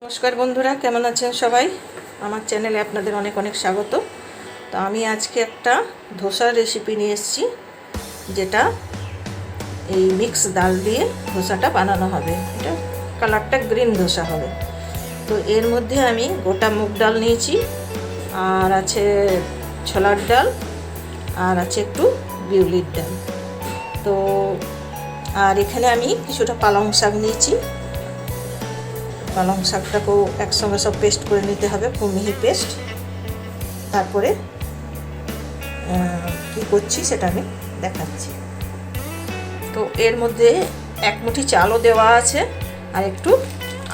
নমস্কার বন্ধুরা, কেমন আছেন সবাই? আমার চ্যানেলে আপনাদের অনেক অনেক স্বাগত। তো আমি আজকে একটা ধোসার রেসিপি নিয়ে এসেছি, যেটা এই মিক্স ডাল দিয়ে ধোসাটা বানানো হবে। এটা কালারটা গ্রিন ধোসা হবে। তো এর মধ্যে আমি গোটা মুগ ডাল নিয়েছি, আর আছে ছোলার ডাল, আর আছে একটু বিউলির ডাল। তো আর এখানে আমি কিছুটা পালং শাক নিয়েছি। পালং শাকটাকেও একসঙ্গে সব পেস্ট করে নিতে হবে, খুব মিহি পেস্ট। তারপরে কী করছি সেটা আমি দেখাচ্ছি। তো এর মধ্যে এক মুঠি চালও দেওয়া আছে, আর একটু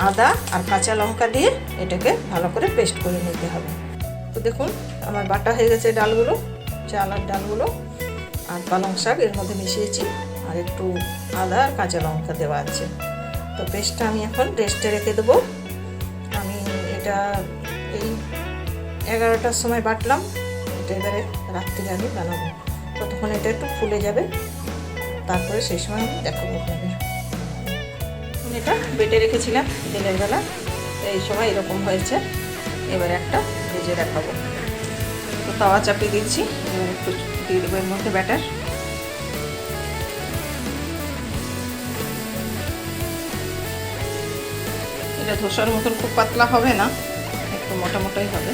আদা আর কাঁচা লঙ্কা দিয়ে এটাকে ভালো করে পেস্ট করে নিতে হবে। তো দেখুন আমার বাটা হয়ে গেছে ডালগুলো, চাল আর ডালগুলো, আর পালং শাক এর মধ্যে মিশিয়েছি, আর একটু আদা আর কাঁচা লঙ্কা দেওয়া আছে। তো পেস্টটা আমি এখন রেস্টে রেখে দেবো। আমি এটা এই 11টার সময় বাটলাম, এটা এবারে রাত্রিরে আমি বানাবো। ততক্ষণ এটা একটু ফুলে যাবে, তারপরে সেই সময় আমি দেখাবো আপনাদের। এটা বেটে রেখেছিলাম দিনের বেলা, এই সময় এরকম হয়েছে। এবারে একটা ভেজে দেখাবো। তো তাওয়া চাপিয়ে দিচ্ছি, এবার একটু দিয়ে দেবো এর মধ্যে ব্যাটার। এটা ধোসার মতন খুব পাতলা হবে না, একটু মোটা মোটাই হবে।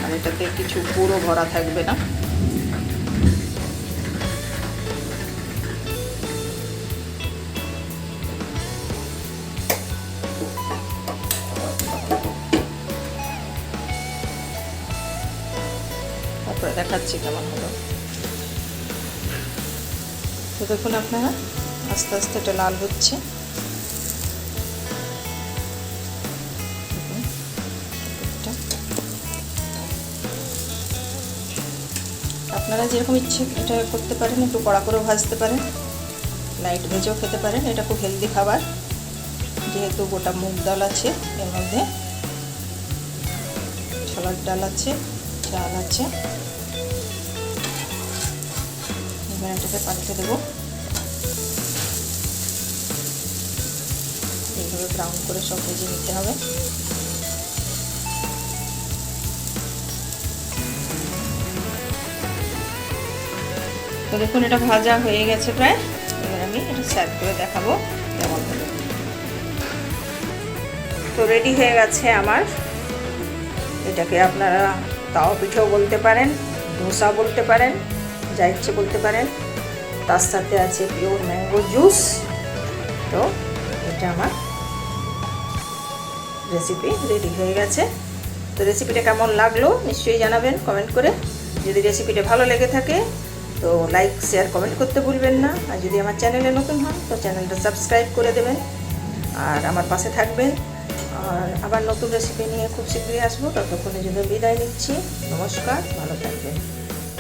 আর এটাতে কিছু পুরো ভরা থাকবে না। তারপরে দেখাচ্ছি কেমন হলো। তো দেখুন আপনারা, আস্তে আস্তে এটা লাল হচ্ছে। আপনারা যেরকম ইচ্ছে এটা করতে পারেন, একটু কড়া করেও ভাজতে পারেন, লাইট ভেজেও খেতে পারেন। এটা খুব হেলদি খাবার, যেহেতু গোটা মুগ ডাল আছে এর মধ্যে, ছোলার ডাল আছে, চাল আছে। এবার এটাকে পাল্টে দেবো, এইভাবে ব্রাউন করে সব ভেজে নিতে হবে। তো দেখুন এটা ভাজা হয়ে গেছে প্রায়। এবার আমি এটা সার্ভ করে দেখাবো কেমন হলো। তো রেডি হয়ে গেছে আমার। এটাকে আপনারা তাও পিঠেও বলতে পারেন, ধোসা বলতে পারেন, যা ইচ্ছে বলতে পারেন। তার সাথে আছে পিওর ম্যাঙ্গো জুস। তো এটা আমার রেসিপি রেডি হয়ে গেছে। তো রেসিপিটা কেমন লাগলো নিশ্চয়ই জানাবেন কমেন্ট করে। যদি রেসিপিটা ভালো লেগে থাকে তো লাইক শেয়ার কমেন্ট করতে ভুলবেন না। আর যদি আমার চ্যানেলে নতুন হন তো চ্যানেলটা সাবস্ক্রাইব করে দেবেন, আর আমার পাশে থাকবেন। আর আবার নতুন রেসিপি নিয়ে খুব শীঘ্রই আসবো। ততক্ষণে জন্য বিদায় নিচ্ছি। নমস্কার, ভালো থাকবেন।